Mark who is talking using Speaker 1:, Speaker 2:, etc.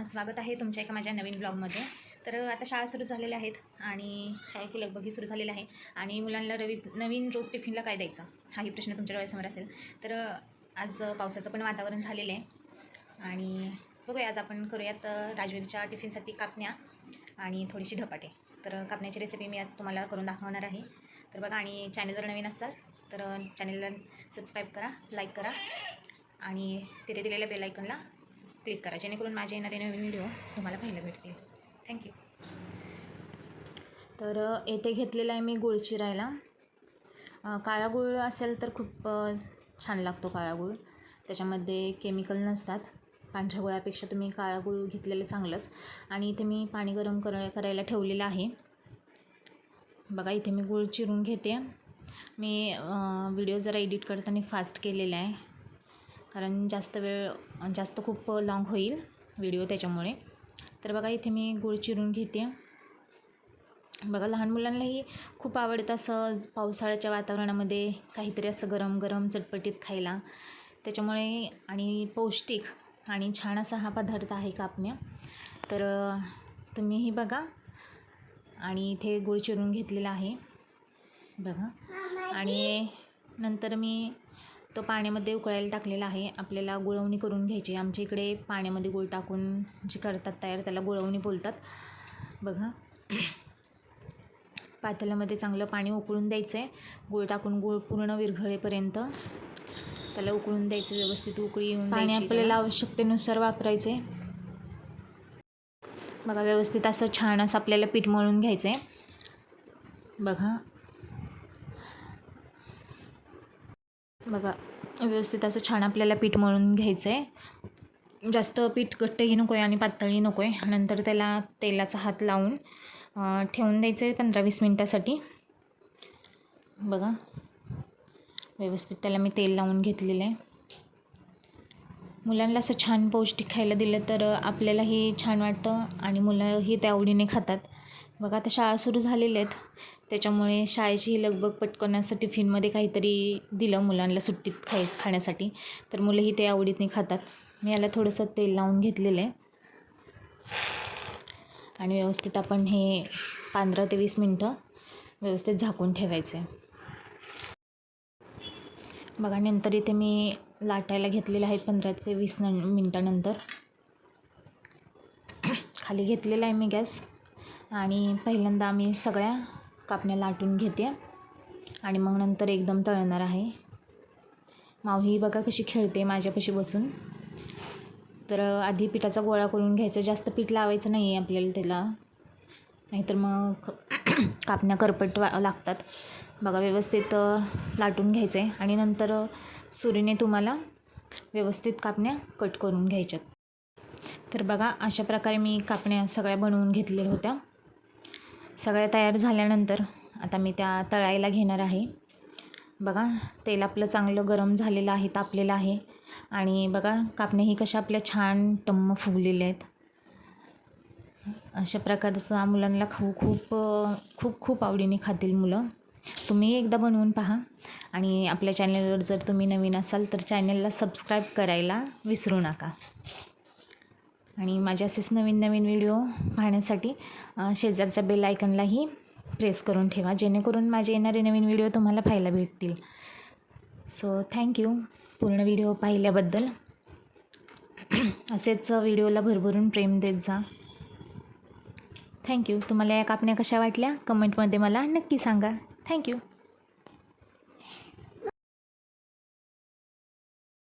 Speaker 1: स्वागत आहे तुमच्या एका माझ्या नवीन ब्लॉगमध्ये. तर आता शाळा सुरू झालेल्या आहेत आणि शाळेची लगबगी सुरू झालेली आहे आणि मुलांना नवीन रोज टिफिनला काय द्यायचं हाही प्रश्न तुमच्या डोळ्यासमोर असेल. तर आज पावसाचं पण वातावरण झालेलं आहे आणि बघूया आज आपण करूयात राजवीरच्या टिफिनसाठी कापण्या आणि थोडीशी धपाटे. तर कापण्याची रेसिपी मी आज तुम्हाला करून दाखवणार आहे. तर बघा, आणि चॅनल जर नवीन असाल तर चॅनलला सबस्क्राईब करा, लाईक करा आणि तिथे दिलेल्या बेल आयकॉनला क्लिक करा, जेणेकरून माझे येणारे नवीन व्हिडिओ तुम्हाला पाहायला भेटतील. थँक्यू. तर येथे घेतलेला आहे मी गूळ चिरायला. काळा गूळ असेल तर खूप छान लागतो काळा गूळ, त्याच्यामध्ये केमिकल नसतात. पांढऱ्या गुळापेक्षा तुम्ही काळा गूळ घेतलेलं चांगलंच. आणि इथे मी पाणी गरम करायला ठेवलेलं आहे. बघा, इथे मी गूळ चिरून घेते. मी व्हिडिओ जरा एडिट करताना फास्ट केलेला आहे, कारण जास्त खूप लाँग होईल व्हिडिओ त्याच्यामुळे. तर बघा, इथे मी गूळ चिरून घेते. बघा, लहान मुलांनाही खूप आवडतं असं पावसाळ्याच्या वातावरणामध्ये काहीतरी असं गरम गरम चटपटीत खायला, त्याच्यामुळे आणि पौष्टिक आणि छान असा हा पदार्थ आहे कापण्या. तर तुम्हीही बघा. आणि इथे गूळ चिरून घेतलेला आहे बघा. आणि नंतर मी तो पाण्यामध्ये उकळायला टाकलेला आहे. आपल्याला गुळवणी करून घ्यायची. आमच्या इकडे पाण्यामध्ये गूळ टाकून जे करतात तयार त्याला गुळवणी बोलतात. बघा, पातेल्यामध्ये चांगलं पाणी उकळून द्यायचं आहे. गूळ टाकून गूळ पूर्ण विरघळेपर्यंत त्याला उकळून द्यायचं, व्यवस्थित उकळी येऊन पाणी आपल्याला आवश्यकतेनुसार वापरायचे. बघा, व्यवस्थित असं छान असं आपल्याला पीठ मळून घ्यायचं आहे. बघा व्यवस्थित असं छान आपल्याला पीठ मळून घ्यायचं आहे. जास्त पीठ घट्टही नको आहे आणि पातळही नको आहे. नंतर त्याला तेलाचा हात लावून ठेवून द्यायचं आहे 15-20 मिनटासाठी. बघा, व्यवस्थित त्याला मी तेल लावून घेतलेलं आहे. मुलांना असं छान पौष्टिक खायला दिलं तर आपल्यालाही छान वाटतं आणि मुलंही त्या आवडीने खातात. बघा, आता शाळा सुरू झालेल्या आहेत, त्याच्यामुळे शाळेची लगबग पटकन असं टिफिनमध्ये काहीतरी दिलं मुलांना सुट्टीत खाण्यासाठी, तर मुलंही ते आवडीने खातात. मी याला थोडंसं तेल लावून घेतलेलं आहे आणि व्यवस्थित आपण हे 15 ते 20 मिनटं व्यवस्थित झाकून ठेवायचं आहे. बघा, नंतर इथे मी लाटायला घेतलेले आहेत 15 ते 20 मिनटानंतर. खाली घेतलेला आहे मी गॅस आणि पहिल्यांदा आम्ही सगळ्या कापण्या लाटून घेते आणि मग नंतर एकदम तळणार आहे. मावही बघा कशी खेळते माझ्यापाशी बसून. तर आधी पिठाचा गोळा करून घ्यायचा. जास्त पीठ लावायचं नाही आहे आपल्याला त्याला, नाहीतर मग कापण्या करपट लागतात. बघा, व्यवस्थित लाटून घ्यायचं आहे आणि नंतर सुरीने तुम्हाला व्यवस्थित कापण्या कट करून घ्यायच्यात. तर बघा, अशा प्रकारे मी कापण्या सगळ्या बनवून घेतलेल्या होत्या. सगळ्या तयार झाल्यानंतर आता मी त्या तळायला घेणार आहे. बघा, तेल आपलं चांगलं गरम झालेलं आहे, तापलेलं आहे. आणि बघा, कापण्याही कशा आपल्या छान टम्म फुगलेल्या आहेत. अशा प्रकारचा मुलांना खाऊ खूप आवडीने खातील मुलं. तुम्ही एकदा बनवून पहा. आणि आपल्या चॅनलवर जर तुम्ही नवीन असाल तर चॅनलला सबस्क्राईब करायला विसरू नका. आणि माझे असेच नवीन व्हिडिओ पाहण्यासाठी शेजारच्या बेल आयकॉनलाही प्रेस करून ठेवा, जेणेकरून माझे येणारे नवीन व्हिडिओ तुम्हाला पाहायला भेटतील. सो थँक्यू पूर्ण व्हिडिओ पाहिल्याबद्दल. असेच व्हिडिओला भरभरून प्रेम देत जा. थँक्यू. तुम्हाला या कापण्या कशा वाटल्या कमेंटमध्ये मला नक्की सांगा. थँक्यू.